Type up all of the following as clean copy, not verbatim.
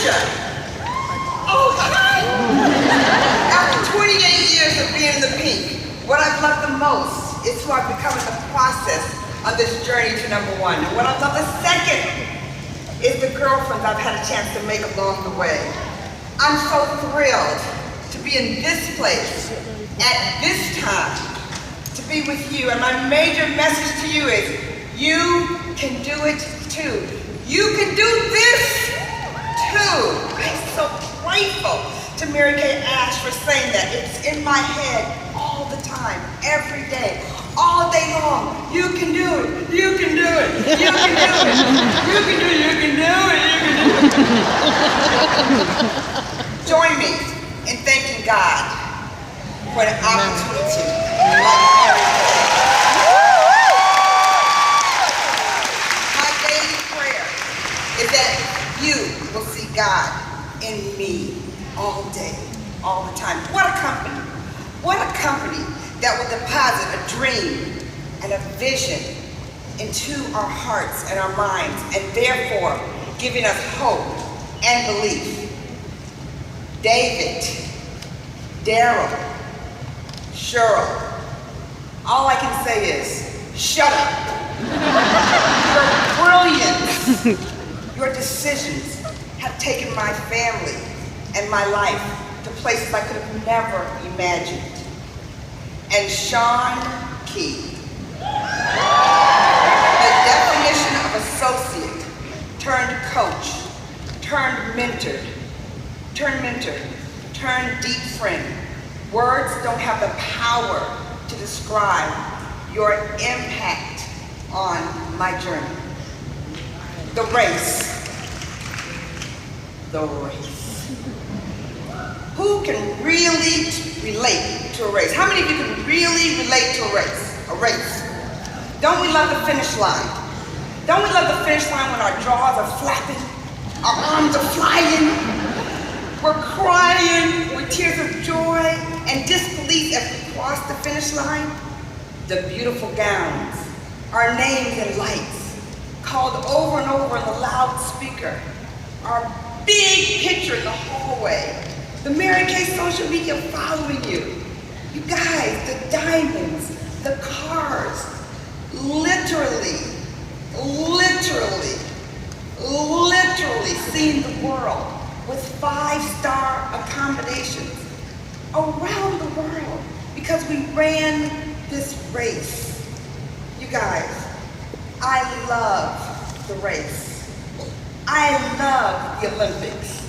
Patricia. Oh, hi. After 28 years of being in the pink, what I've loved the most is who I've become in the process of this journey to #1. And what I've loved the second is the girlfriends I've had a chance to make along the way. I'm so thrilled to be in this place at this time, to be with you. And my major message to you is, you can do it too. You can do this too. I'm so grateful to Mary Kay Ash for saying that. It's in my head all the time, every day, all day long. You can do it. You can do it. You can do it. You can do it. You can do it. You can do it. Join me in thanking God for an opportunity like Mary Kay. My daily prayer is that you will see God in me all day, all the time. What a company. What a company that will deposit a dream and a vision into our hearts and our minds, and therefore giving us hope and belief. David, Daryl, Cheryl, all I can say is, shut up. Your brilliance, your decisions have taken my family and my life to places I could have never imagined. And Sean Key, the definition of associate, turned coach, turned mentor, turned deep friend. Words don't have the power to describe your impact on my journey. The race. Who can really relate to a race? How many of you can really relate to a race? Don't we love the finish line? Don't we love the finish line when our jaws are flapping, our arms are flying, we're crying with tears of joy and disbelief as we cross the finish line? The beautiful gowns, our names in lights, called over and over in the loudspeaker, our big picture in the hallway, the Mary Kay social media following you. You guys, the diamonds, the cars, literally seeing the world with 5-star accommodations around the world because we ran this race. You guys, I love the race. I love the Olympics.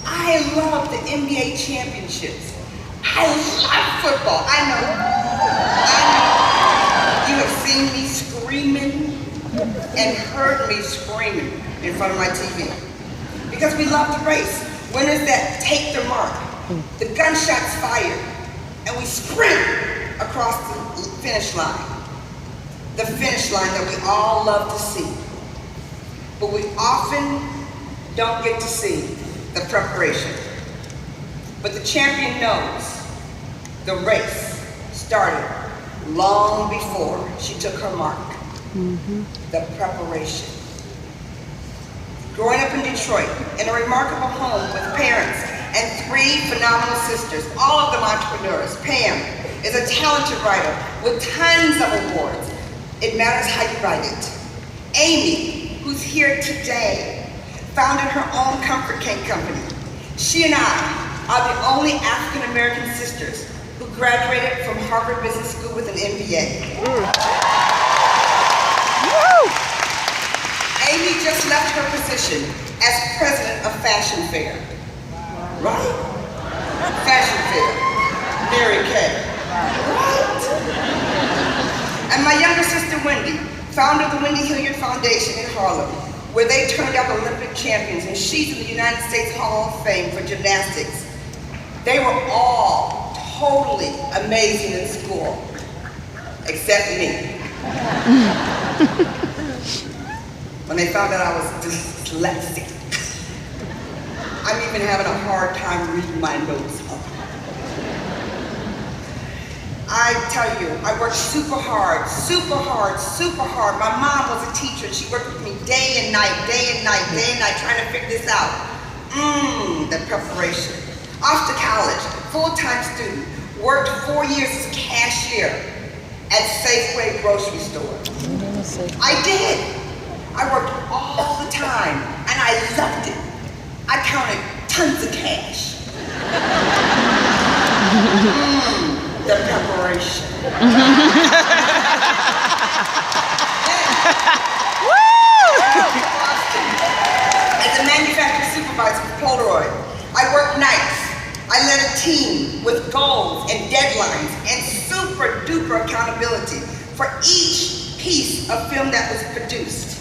I love the NBA championships. I love football. I know. You have seen me screaming and heard me screaming in front of my TV. Because we love the race. Winners that take their mark. The gunshots fired. And we sprint across the finish line. The finish line that we all love to see. But we often don't get to see the preparation. But the champion knows the race started long before she took her mark. The preparation. Growing up in Detroit, in a remarkable home with parents and 3 phenomenal sisters, all of them entrepreneurs. Pam is a talented writer with tons of awards. It matters how you write it. Amy, who's here today, founded her own comfort cake company. She and I are the only African-American sisters who graduated from Harvard Business School with an MBA. Amy just left her position as president of Fashion Fair. Right? Fashion Fair. Mary Kay. Right? And my younger sister, Wendy, founded the Wendy Hilliard Foundation in Harlem, where they turned out Olympic champions, and she's in the United States Hall of Fame for gymnastics. They were all totally amazing in school, except me. When they found out I was dyslexic, I'm even having a hard time reading my notes up. I tell you, I worked super hard. My mom was a teacher, and she worked with me day and night, trying to figure this out. The preparation. Off to college, full-time student, worked 4 years as a cashier at Safeway grocery store. I did. I worked all the time, and I loved it. I counted tons of cash. The preparation. As a manufacturing supervisor for Polaroid, I worked nights. I led a team with goals and deadlines and super duper accountability for each piece of film that was produced.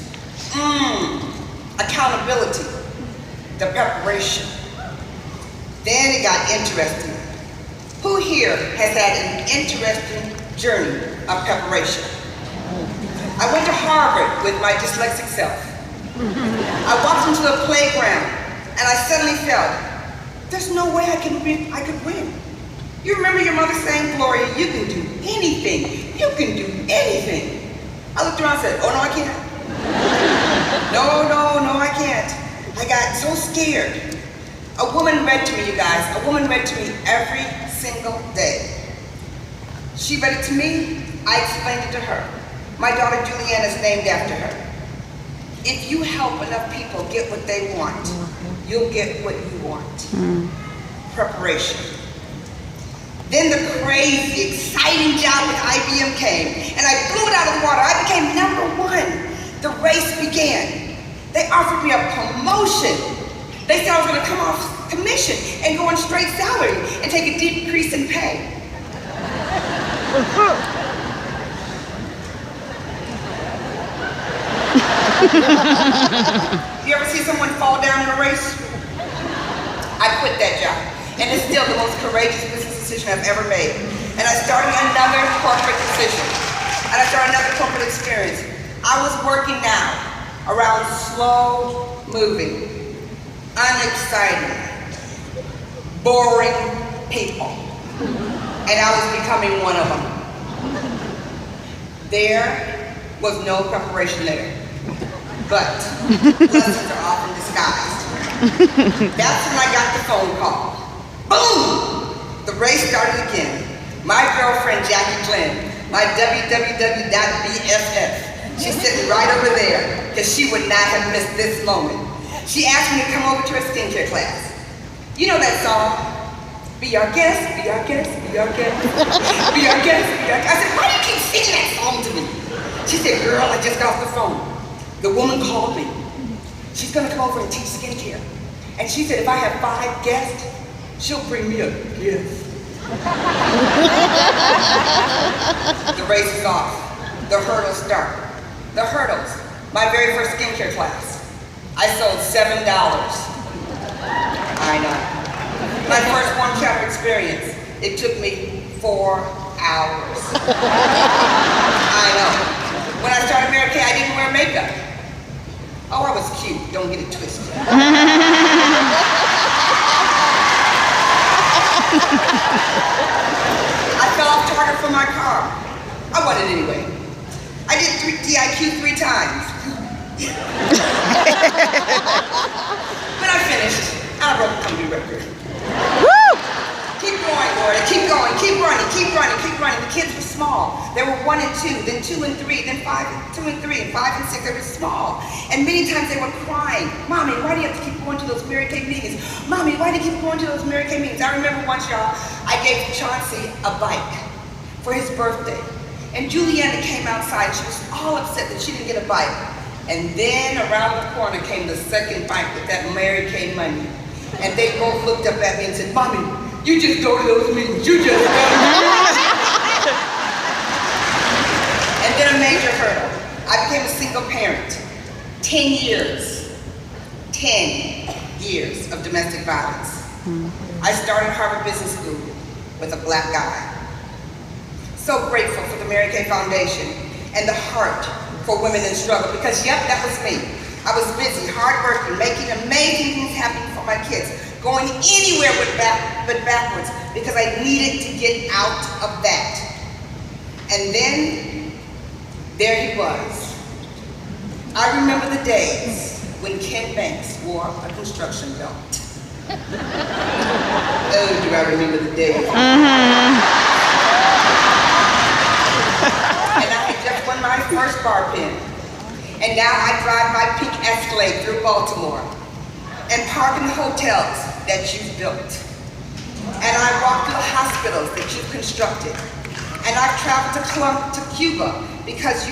Accountability, the preparation. Then it got interesting. Who here has had an interesting journey of preparation? I went to Harvard with my dyslexic self. I walked into a playground and I suddenly felt, there's no way I could win. You remember your mother saying, Gloria, you can do anything. You can do anything. I looked around and said, oh no, I can't. No, I can't. I got so scared. A woman read to me, you guys. A woman read to me every single day. She read it to me, I explained it to her. My daughter Juliana is named after her. If you help enough people get what they want, you'll get what you want. Preparation. Then the crazy, exciting job with IBM came, and I blew it out of the water. I became #1. The race began. They offered me a promotion. They said I was going to come off commission and go on straight salary and take a decrease in pay. You ever see someone fall down in a race? I quit that job, and it's still the most courageous business decision I've ever made. And I started another corporate position, and I started another corporate experience. I was working now around slow-moving, unexciting, boring people, and I was becoming one of them. There was no preparation there, but lessons are often disguised. That's when I got the phone call. Boom! The race started again. My girlfriend, Jackie Glenn, my www.bff, she's sitting right over there, because she would not have missed this moment. She asked me to come over to her skincare class. You know that song? Be our guest, be our guest, be our guest, be our guest, be our guest. I said, why do you keep singing that song to me? She said, girl, I just got off the phone. The woman called me. She's gonna come over and teach skincare. And she said, if I have 5 guests, she'll bring me a gift. The race is off. The hurdles start. The hurdles. My very first skincare class. I sold $7. I know. My first warm shower experience. It took me 4 hours. I know. When I started Mary Kay, I didn't wear makeup. Oh, I was cute. Don't get it twisted. I fell off target for my car. I won it anyway. I did DIQ 3 times. But I finished. I broke the company record. Woo! Keep going, Gloria. Keep going. Keep running. Keep running. Keep running. The kids were small. They were 1 and 2, then 2 and 3, then 2 and 3, and 5 and 6. They were small. And many times they were crying. Mommy, why do you have to keep going to those Mary Kay meetings? Mommy, why do you keep going to those Mary Kay meetings? I remember once, y'all, I gave Chauncey a bike for his birthday. And Juliana came outside. She was all upset that she didn't get a bike. And then around the corner came the second bike with that Mary Kay money. And they both looked up at me and said, Mommy, you just go to those meetings. You just go to those meetings. And then a major hurdle. I became a single parent. 10 years. 10 years of domestic violence. I started Harvard Business School with a black guy. So grateful for the Mary Kay Foundation and the heart for women in struggle, because yep, that was me. I was busy, hardworking, making amazing things happen for my kids, going anywhere but backwards, because I needed to get out of that. And then, there he was. I remember the days when Ken Banks wore a construction belt. Oh, do I remember the day? And I had just won my first bar pin. And now I drive my pink Escalade through Baltimore and park in the hotels that you've built. And I walk through the hospitals that you've constructed. And I've traveled to Cuba because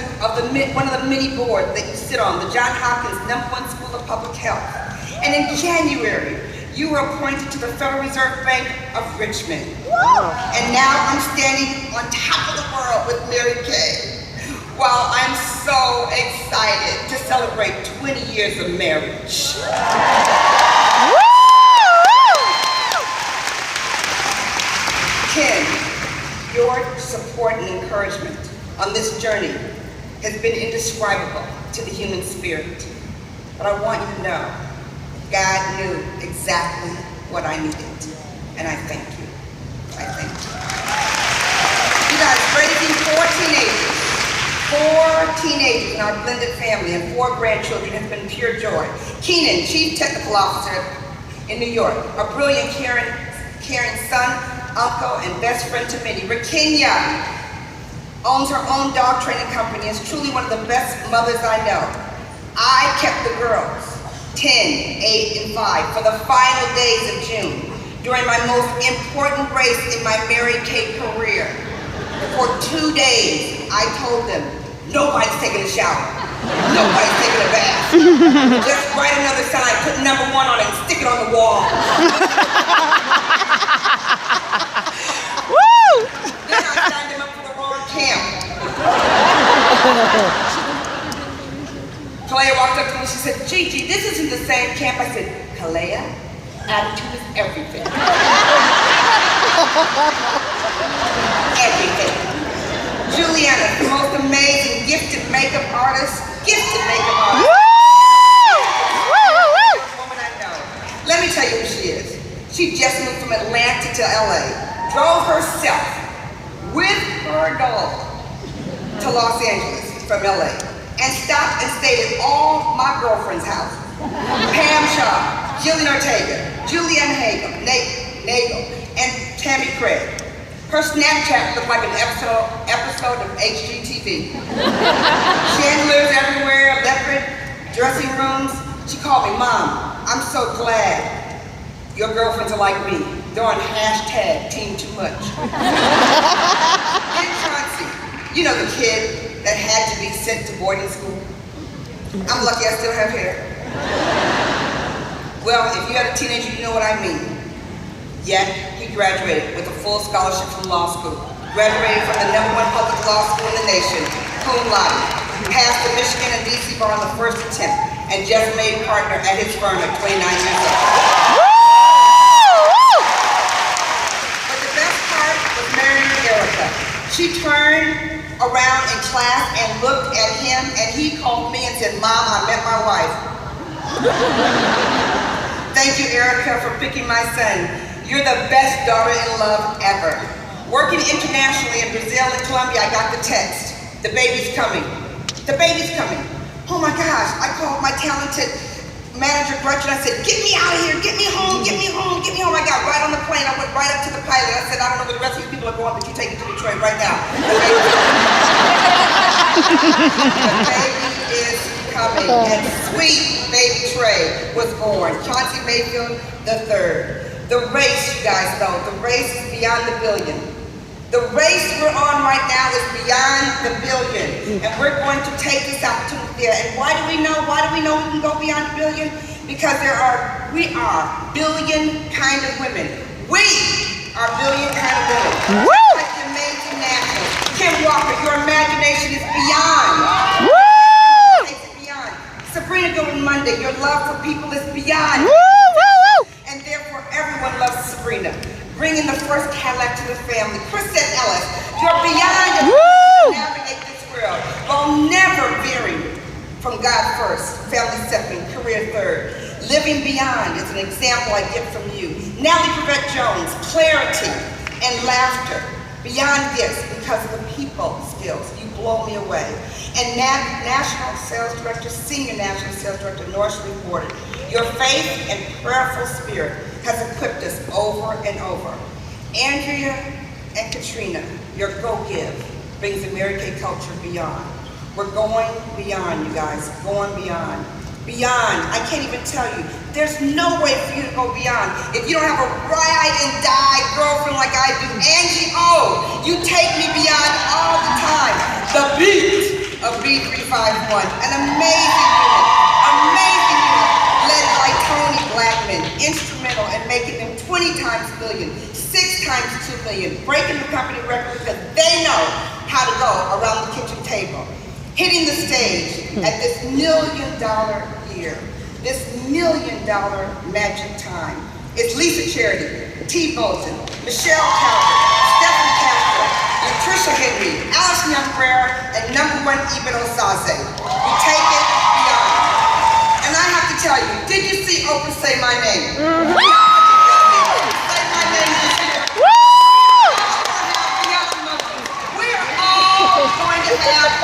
one of the many boards that you sit on, the Johns Hopkins #1 School of Public Health. And in January, you were appointed to the Federal Reserve Bank of Richmond. And now I'm standing on top of the world with Mary Kay. While I'm so excited to celebrate 20 years of marriage. Ken, your support and encouragement on this journey has been indescribable to the human spirit. But I want you to know, God knew exactly what I needed. And I thank you. I thank you. You guys, raising 4 teenagers in our blended family and 4 grandchildren has been pure joy. Keenan, Chief Technical Officer in New York, a brilliant, caring son, uncle, and best friend to many. Rakenya owns her own dog training company and is truly one of the best mothers I know. I kept the girls, 10, 8, and 5, for the final days of June during my most important race in my Mary Kay career. For 2 days, I told them, nobody's taking a shower. Nobody's taking a bath. Just write another sign, put #1 on it, and stick it on the wall. Woo! Then I signed them up for the wrong camp. Kalea walked up to me and she said, Gigi, this isn't the same camp. I said, Kalea, attitude is everything. Everything. Juliana, the most amazing, gifted makeup artist. Woo! Woman I know. Let me tell you who she is. She just moved from Atlanta to LA, drove herself with her dog to Los Angeles from LA, and stopped and stayed at all my girlfriends' houses. Pam Shaw, Jillian Ortega, Julianne Nagel, and Tammy Craig. Her Snapchat looked like an episode of HGTV. Chandeliers everywhere, leopard dressing rooms. She called me, Mom, I'm so glad your girlfriends are like me. They're on #TeamTooMuch. And Chauncey, you know the kid that had to be sent to boarding school? I'm lucky I still have hair. Well, if you had a teenager, you know what I mean. Yet, he graduated with a full scholarship from law school. Graduated from the #1 public law school in the nation, cum laude. Passed the Michigan and DC bar on the first attempt, and just made partner at his firm at 29 years old. But the best part was marrying Erica. She turned around in class and looked at him, and he called me and said, Mom, I met my wife. Thank you, Erica, for picking my son. You're the best daughter-in-law ever. Working internationally in Brazil and Colombia, I got the text. The baby's coming. The baby's coming. Oh my gosh, I called my talented manager, Gretchen. I said, get me out of here, get me home, get me home, get me home. I got right on the plane. I went right up to the pilot. I said, I don't know where the rest of these people are going, but you take it to Detroit right now. The baby is coming. And sweet baby Trey was born. Chauncey Mayfield III. The race, you guys know, the race is beyond the billion. The race we're on right now is beyond the billion. And we're going to take this opportunity there. And why do we know we can go beyond the billion? Because we are billion kind of women. We are billion kind of women. Woo! Like the amazing nationals. Kim Walker, your imagination is beyond. Woo! It's beyond. Sabrina Golden Monday, your love for people is beyond. Woo! And therefore, everyone loves Sabrina, bringing the first Cadillac to the family. Chrisette Ellis, you're beyond to navigate this world, while never veering from God first, family second, career third. Living beyond is an example I get from you. Nellie Pavette Jones, clarity and laughter. Beyond this, because of the people skills, you blow me away. And National Sales Director, Senior National Sales Director, Norris reported, your faith and prayerful spirit has equipped us over and over. Andrea and Katrina, your go-give brings the Mary Kay culture beyond. We're going beyond, you guys, going beyond. Beyond, I can't even tell you. There's no way for you to go beyond. If you don't have a ride and die girlfriend like I do, Angie O, you take me beyond all the time. The beat of B351, an amazing unit led by Tony Blackman, instrumental in making them 20 times million, 6 times 2 million, breaking the company record because they know how to go around the kitchen table. Hitting the stage at this $1 million year, this $1 million magic time. It's Lisa Charity, T. Bolton, Michelle Calvert, Stephanie Castro, Patricia Henry, Alice Young-Frere, and #1 Eben Osaze. We take it beyond. And I have to tell you, did you see Oprah say my name? Mm-hmm. Say my name this year.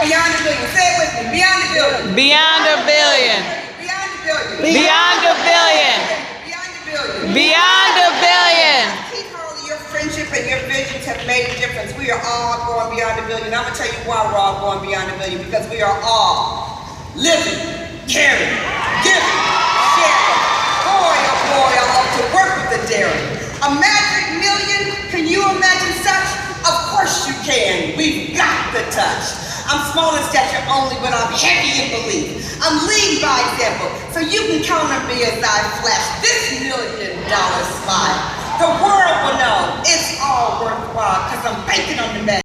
Beyond a billion. Say it with me. Beyond a billion. Beyond a billion. Beyond a billion. Beyond a billion. Beyond a billion. Beyond a billion. Keep Harley, your friendship and your visions have made a difference. We are all going beyond a billion. I'm going to tell you why we're all going beyond a billion. Because we are all living, caring, giving, sharing. Boy, oh boy, I love to work with the daring. A magic million? Can you imagine such? Of course you can. We've got the touch. I'm small in stature only, but I'm heavy in belief. I'm leading by example, so you can count on me as I flash this $1 million smile. The world will know it's all worthwhile, because I'm banking on the magic.